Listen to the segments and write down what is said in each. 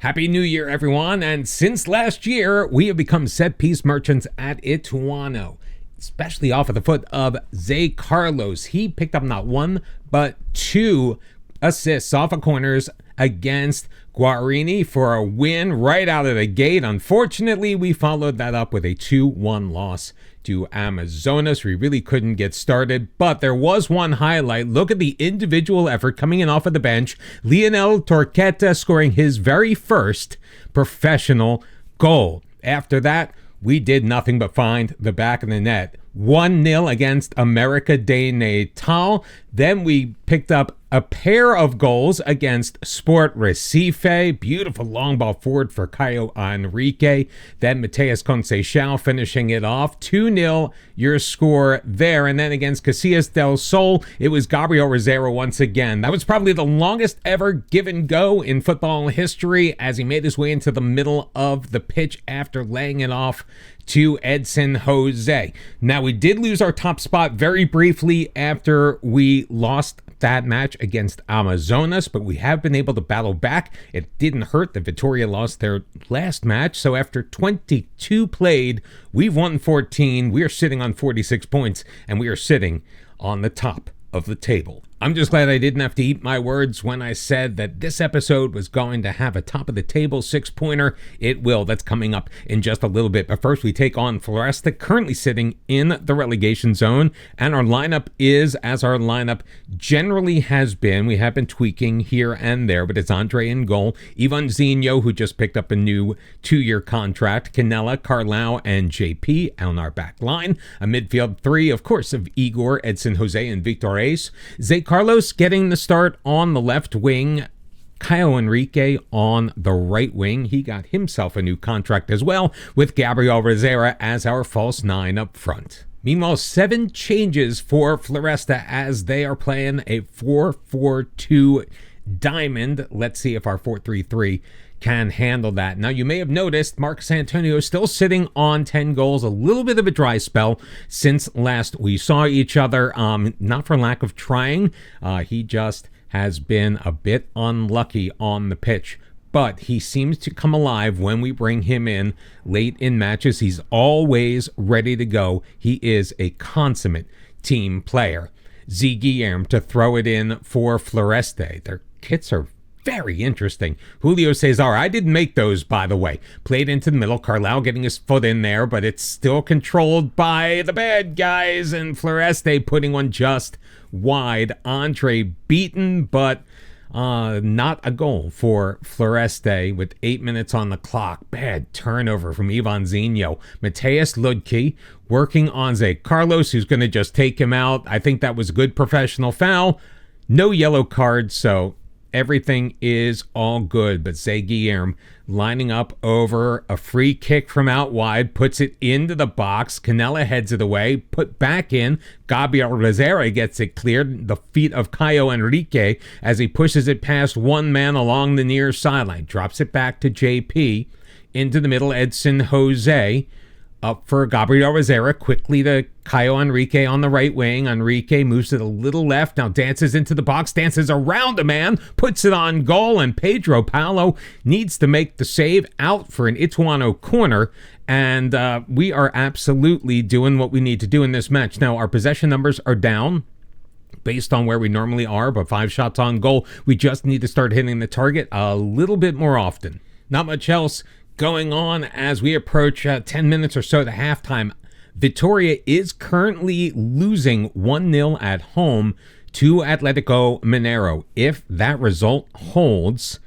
Happy New Year, everyone, and since last year, we have become set-piece merchants at Ituano, especially off of the foot of Zé Carlos. He picked up not one, but two assists off of corners against Guarani for a win right out of the gate. Unfortunately, we followed that up with a 2-1 loss to Amazonas. We really couldn't get started, but there was one highlight. Look at the individual effort coming in off of the bench. Lionel Torquette scoring his very first professional goal. After that, we did nothing but find the back of the net. 1-0 against America de Natal. Then we picked up a pair of goals against Sport Recife. Beautiful long ball forward for Caio Henrique. Then Mateus Conceição finishing it off. 2-0 your score there. And then against Caxias del Sol, it was Gabriel Rosero once again. That was probably the longest ever give and go in football history as he made his way into the middle of the pitch after laying it off to Edson Jose. Now, we did lose our top spot very briefly after we lost that match against Amazonas, but we have been able to battle back. It didn't hurt that Vitoria lost their last match, so after 22 played, we've won 14. We are sitting on 46 points, and we are sitting on the top of the table. I'm just glad I didn't have to eat my words when I said that this episode was going to have a top-of-the-table six-pointer. It will. That's coming up in just a little bit. But first, we take on Floresta, currently sitting in the relegation zone. And our lineup is, as our lineup generally has been, we have been tweaking here and there, but it's Andre in goal, Ivanzinho, who just picked up a new 2-year contract, Canella, Carlau, and JP on our back line. A midfield three, of course, of Igor, Edson Jose, and Victor Reis. Zé Carlos getting the start on the left wing. Caio Henrique on the right wing. He got himself a new contract as well, with Gabriel Rosera as our false nine up front. Meanwhile, 7 changes for Floresta as they are playing a 4-4-2 diamond. Let's see if our 4-3-3 can handle that. Now, you may have noticed Marcos Antonio still sitting on 10 goals, a little bit of a dry spell since last we saw each other, not for lack of trying. He just has been a bit unlucky on the pitch, but he seems to come alive when we bring him in late in matches. He's always ready to go. He is a consummate team player. Zé Guilherme to throw it in for Floresta. Their kits are very interesting. Julio Cesar, I didn't make those, by the way. Played into the middle. Carlau getting his foot in there, but it's still controlled by the bad guys. And Floresta putting one just wide. Andre beaten, but not a goal for Floresta with 8 minutes on the clock. Bad turnover from Ivanzinho. Mateus Ludke working on Zé Carlos, who's going to just take him out. I think that was a good professional foul. No yellow card, so everything is all good, but Zé Guilherme lining up over a free kick from out wide, puts it into the box. Canella heads it away, put back in. Gabriel Rosera gets it cleared. The feet of Caio Henrique as he pushes it past one man along the near sideline. Drops it back to JP. Into the middle, Edson Jose. Up for Gabriel Rosera, quickly to Caio Henrique on the right wing. Henrique moves it a little left, now dances into the box, dances around a man, puts it on goal, and Pedro Paulo needs to make the save out for an Ituano corner, and we are absolutely doing what we need to do in this match. Now, our possession numbers are down based on where we normally are, but 5 shots on goal. We just need to start hitting the target a little bit more often. Not much else going on as we approach 10 minutes or so to halftime. Vitoria is currently losing 1-0 at home to Atlético Mineiro. If that result holds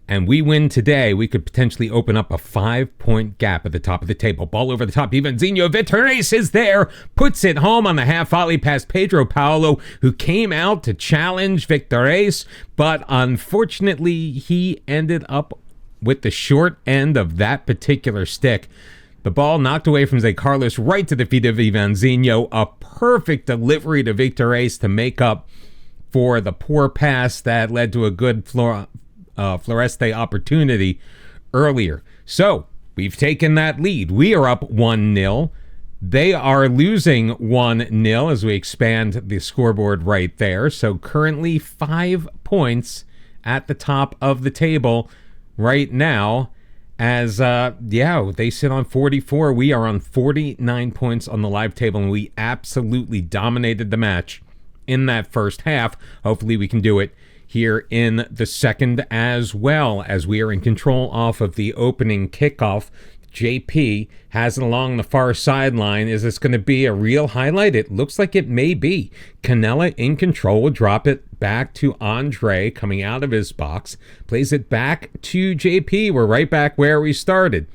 and we win today, we could potentially open up a 5-point gap at the top of the table. Ball over the top. Ivanzinho, Victor Reis is there. Puts it home on the half-volley past Pedro Paulo, who came out to challenge Victor Reis, but unfortunately he ended up with the short end of that particular stick. The ball knocked away from Zé Carlos right to the feet of Ivanzinho. A perfect delivery to Victor Reis to make up for the poor pass that led to a good Floresta opportunity earlier. So we've taken that lead. We are up 1-0. They are losing 1-0 as we expand the scoreboard right there. So currently 5 points at the top of the table. right now as, they sit on 44. We are on 49 points on the live table, and we absolutely dominated the match in that first half. Hopefully we can do it here in the second as well, as we are in control off of the opening kickoff. JP has it along the far sideline. Is this going to be a real highlight? It looks like it may be. Canella in control will drop it back to Andre coming out of his box. Plays it back to JP. We're right back where we started.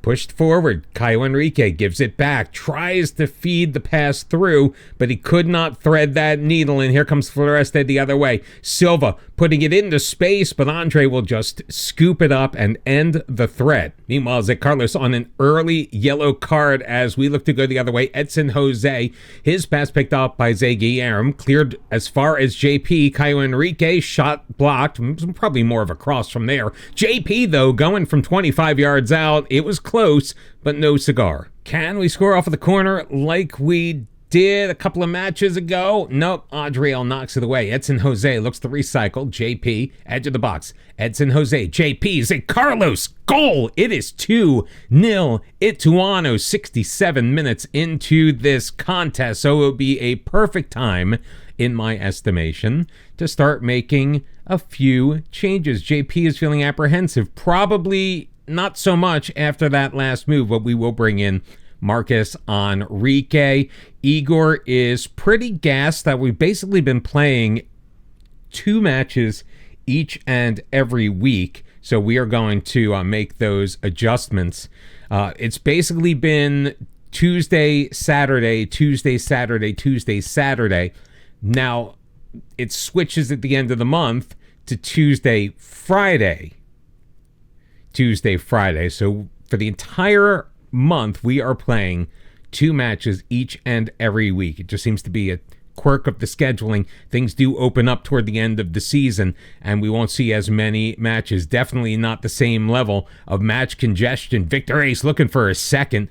Pushed forward, Caio Henrique gives it back, tries to feed the pass through, but he could not thread that needle, and here comes Floresta the other way. Silva putting it into space, but Andre will just scoop it up and end the threat. Meanwhile, Zé Carlos on an early yellow card as we look to go the other way. Edson Jose, his pass picked up by Zé Guilherme, cleared as far as JP. Caio Henrique, shot blocked, probably more of a cross from there. JP, though, going from 25 yards out, it was close, but no cigar. Can we score off of the corner like we did a couple of matches ago? Nope. Adriel knocks it away. Edson Jose looks to recycle. JP, edge of the box. Edson Jose, JP, Zé Carlos, goal! It is 2-0 Ituano, 67 minutes into this contest, so it would be a perfect time, in my estimation, to start making a few changes. JP is feeling apprehensive. Probably not so much after that last move, but we will bring in Marcus Enrique. Igor is pretty gassed that we've basically been playing 2 matches each and every week, so we are going to make those adjustments. It's basically been Tuesday, Saturday, Tuesday, Saturday, Tuesday, Saturday. Now, it switches at the end of the month to Tuesday, Friday. Tuesday, Friday. So for the entire month, we are playing 2 matches each and every week. It just seems to be a quirk of the scheduling. Things do open up toward the end of the season, and we won't see as many matches. Definitely not the same level of match congestion. Victor Reis looking for a second.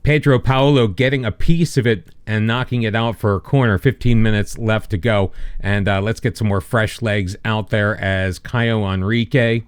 Pedro Paulo getting a piece of it and knocking it out for a corner. 15 minutes left to go. And let's get some more fresh legs out there as Caio Henrique,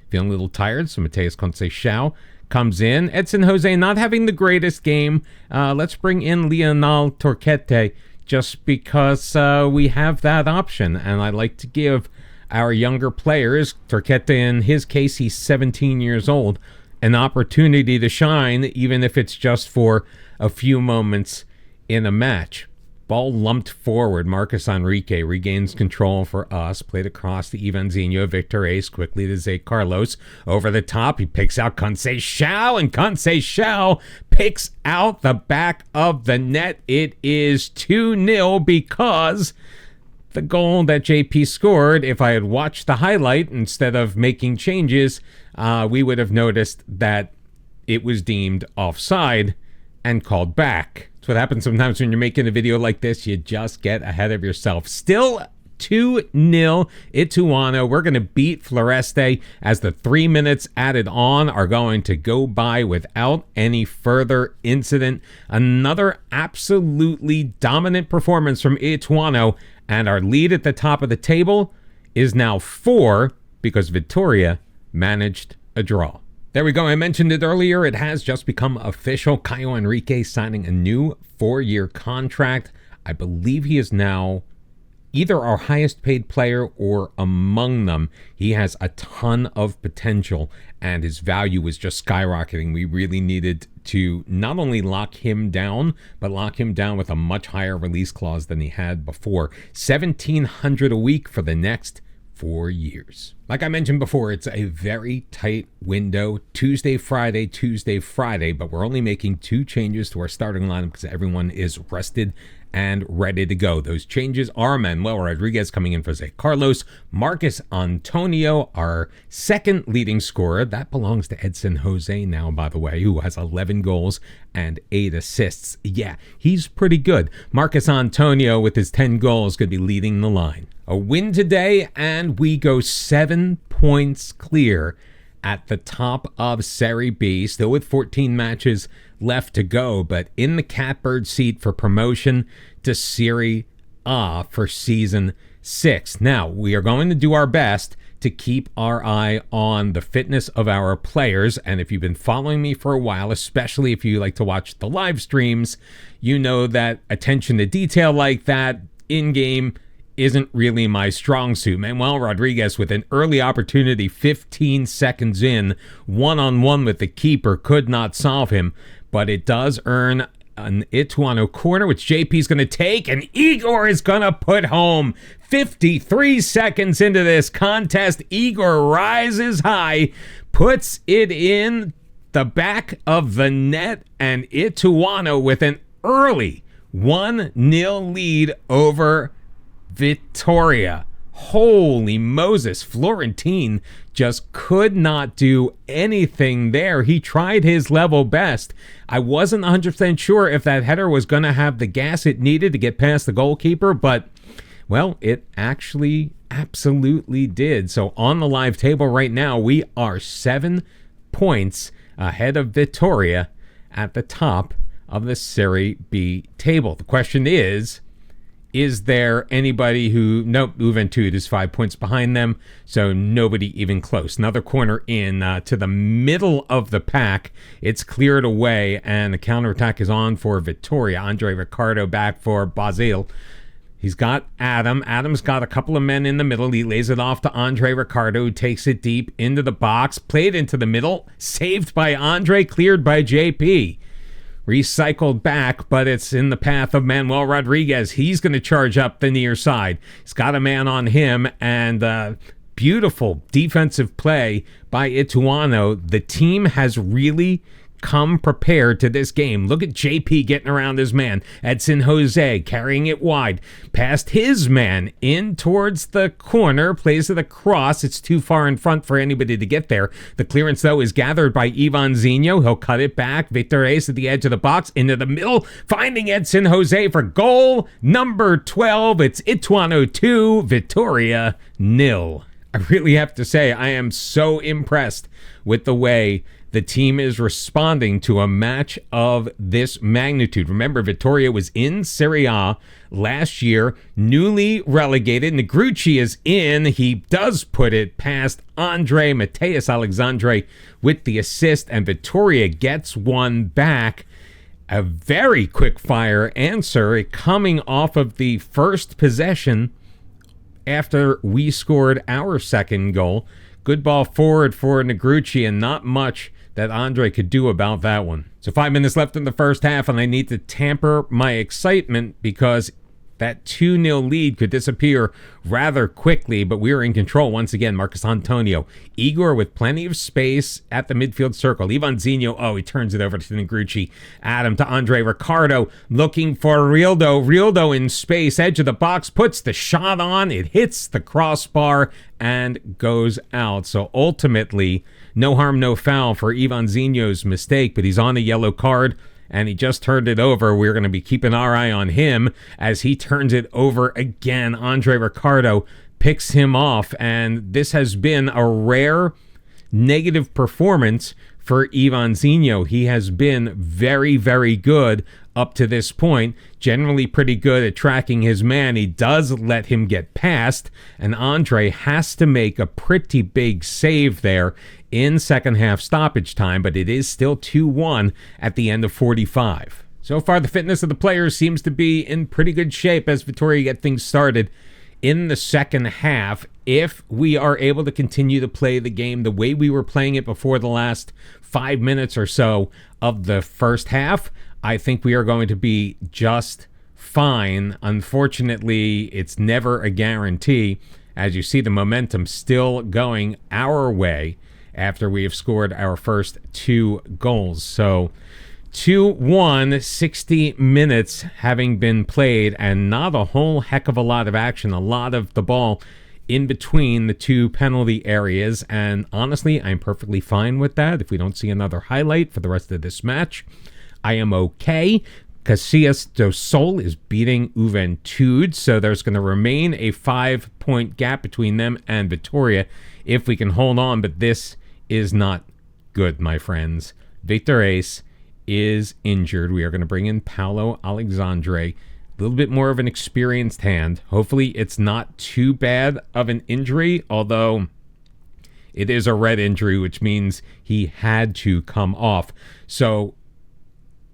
feeling a little tired, so Mateus Conceição comes in. Edson Jose not having the greatest game. Let's bring in Lionel Torquette just because we have that option. And I like to give our younger players, Torquette in his case, he's 17 years old, an opportunity to shine, even if it's just for a few moments in a match. Ball lumped forward. Marcus Enrique regains control for us. Played across to Ivanzinho. Victor Reis quickly to Zé Carlos. Over the top, he picks out Conceição, and Conceição picks out the back of the net. It is 2-0 because the goal that JP scored, if I had watched the highlight instead of making changes, we would have noticed that it was deemed offside and called back. That's what happens sometimes when you're making a video like this. You just get ahead of yourself. Still 2-0 Ituano. We're going to beat Floresta as the 3 minutes added on are going to go by without any further incident. Another absolutely dominant performance from Ituano, and our lead at the top of the table is now 4 because Vitoria managed a draw. There we go. I mentioned it earlier. It has just become official. Caio Henrique signing a new 4-year contract. I believe he is now either our highest paid player or among them. He has a ton of potential, and his value is just skyrocketing. We really needed to not only lock him down, but lock him down with a much higher release clause than he had before. $1,700 a week for the next 4 years. Like I mentioned before, it's a very tight window. Tuesday, Friday, but we're only making 2 changes to our starting lineup because everyone is rested and ready to go. Those changes are Manuel Rodriguez coming in for Zé Carlos, Marcus Antonio, our second leading scorer. That belongs to Edson Jose now, by the way, who has 11 goals and 8 assists. Yeah, he's pretty good. Marcus Antonio with his 10 goals could be leading the line. A win today, and we go 7 points clear at the top of Serie B, still with 14 matches left to go, but in the catbird seat for promotion to Serie A for Season 6. Now, we are going to do our best to keep our eye on the fitness of our players. And if you've been following me for a while, especially if you like to watch the live streams, you know that attention to detail like that in-game isn't really my strong suit. Manuel Rodriguez with an early opportunity 15 seconds in, one-on-one with the keeper, could not solve him, but it does earn an Ituano corner, which JP's going to take, and Igor is going to put home. 53 seconds into this contest, Igor rises high, puts it in the back of the net, and Ituano with an early 1-0 lead over Vitoria. Holy Moses, Florentine just could not do anything there. He tried his level best. I wasn't 100% sure if that header was going to have the gas it needed to get past the goalkeeper, but, well, it actually absolutely did. So on the live table right now, we are 7 points ahead of Vitoria at the top of the Serie B table. The question is there anybody who... Nope, Juventud is 5 points behind them, so nobody even close. Another corner in to the middle of the pack. It's cleared away, and the counterattack is on for Vitoria. Andre Ricardo back for Basile. He's got Adam. Adam's got a couple of men in the middle. He lays it off to Andre Ricardo, who takes it deep into the box. Played into the middle. Saved by Andre, cleared by JP. Recycled back, but it's in the path of Manuel Rodriguez. He's going to charge up the near side. He's got a man on him, and beautiful defensive play by Ituano. The team has really come prepared to this game. Look at JP getting around his man. Edson Jose carrying it wide. Past his man in towards the corner. Plays it across. It's too far in front for anybody to get there. The clearance, though, is gathered by Ivan Zinho. He'll cut it back. Victor Reis at the edge of the box. Into the middle. Finding Edson Jose for goal number 12. It's Ituano 2, Vitoria 0. I really have to say, I am so impressed with the way the team is responding to a match of this magnitude. Remember, Vitoria was in Serie A last year, newly relegated. Negrucci is in. He does put it past Andre Mateus Alexandre with the assist, and Vitoria gets one back. A very quick fire answer coming off of the first possession after we scored our second goal. Good ball forward for Negrucci, and not much that Andre could do about that one. So 5 minutes left in the first half, and I need to tamper my excitement because that 2-0 lead could disappear rather quickly, but we are in control once again. Marcus Antonio. Igor with plenty of space at the midfield circle. Ivan Zinho, he turns it over to Negrucci. Adam to Andre Ricardo, looking for Rildo. Rildo in space, edge of the box, puts the shot on. It hits the crossbar and goes out. So ultimately, no harm, no foul for Ivan Zinho's mistake, but he's on a yellow card, and he just turned it over. We're going to be keeping our eye on him as he turns it over again. Andre Ricardo picks him off, and this has been a rare negative performance for Ivan Zinho. He has been very, very good up to this point, generally pretty good at tracking his man. He does let him get past, and Andre has to make a pretty big save there in second half stoppage time, but it is still 2-1 at the end of 45. So far, the fitness of the players seems to be in pretty good shape as Vitoria get things started in the second half. If we are able to continue to play the game the way we were playing it before the last 5 minutes or so of the first half, I think we are going to be just fine. Unfortunately, it's never a guarantee. As you see, the momentum still going our way after we have scored our first 2 goals. So 2-1, 60 minutes having been played, and not a whole heck of a lot of action. A lot of the ball in between the 2 penalty areas, and honestly, I'm perfectly fine with that. If we don't see another highlight for the rest of this match, I am okay. Casillas do Sol is beating Juventud, so there's going to remain a 5-point gap between them and Vitoria if we can hold on, but this is not good, my friends. Victor Reis is injured. We are going to bring in Paulo Alexandre, a little bit more of an experienced hand. Hopefully it's not too bad of an injury, although It is a red injury, which means he had to come off. So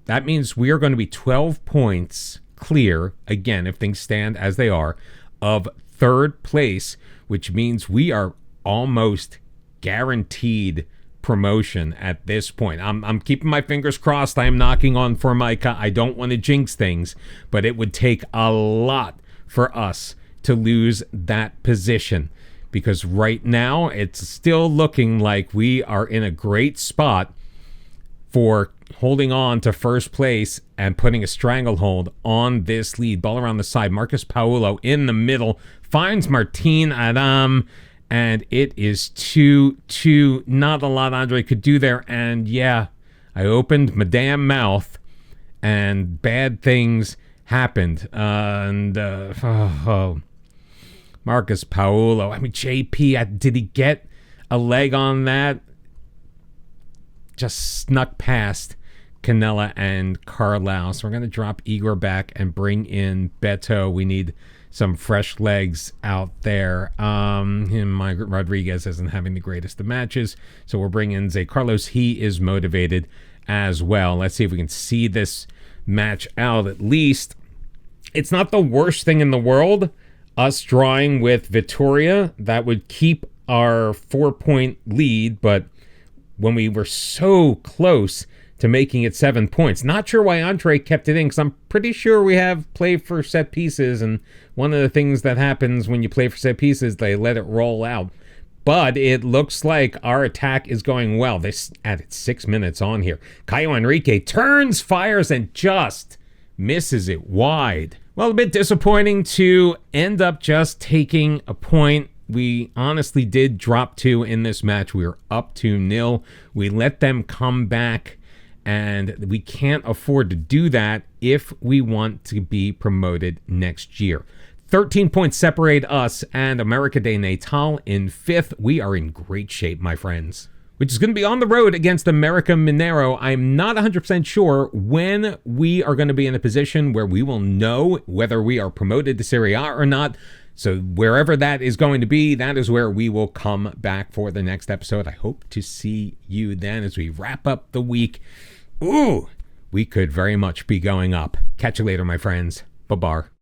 that means we are going to be 12 points clear, again, if things stand as they are, of third place, which means we are almost guaranteed promotion at this point. I'm keeping my fingers crossed. I am knocking on Formica. I don't want to jinx things, but it would take a lot for us to lose that position, because right now it's still looking like we are in a great spot for holding on to first place and putting a stranglehold on this lead. Ball around the side. Marcus Paulo in the middle finds Martin Adam, and it is 2-2. Not a lot Andre could do there, and yeah, I opened my damn mouth and bad things happened. Marcus Paulo. I mean, JP, did he get a leg on that? Just snuck past Canella and Carlisle. So we're going to drop Igor back and bring in Beto. We need some fresh legs out there. Rodriguez isn't having the greatest of matches, so we're bringing Zay Carlos. He is motivated as well. Let's see if we can see this match out at least. It's not the worst thing in the world, us drawing with Vitoria. That would keep our 4-point lead, but when we were so close to making it 7 points. Not sure why Andre kept it in, because I'm pretty sure we have play for set pieces, and one of the things that happens when you play for set pieces, they let it roll out. But it looks like our attack is going well. This added 6 minutes on here. Caio Henrique turns, fires, and just misses it wide. Well, a bit disappointing to end up just taking a point. We honestly did drop 2 in this match. We were up 2-0. We let them come back, and we can't afford to do that if we want to be promoted next year. 13 points separate us and America de Natal in 5th. We are in great shape, my friends, which is going to be on the road against America Mineiro. I'm not 100% sure when we are going to be in a position where we will know whether we are promoted to Serie A or not. So wherever that is going to be, that is where we will come back for the next episode. I hope to see you then as we wrap up the week. Ooh, we could very much be going up. Catch you later, my friends. Bye-bye.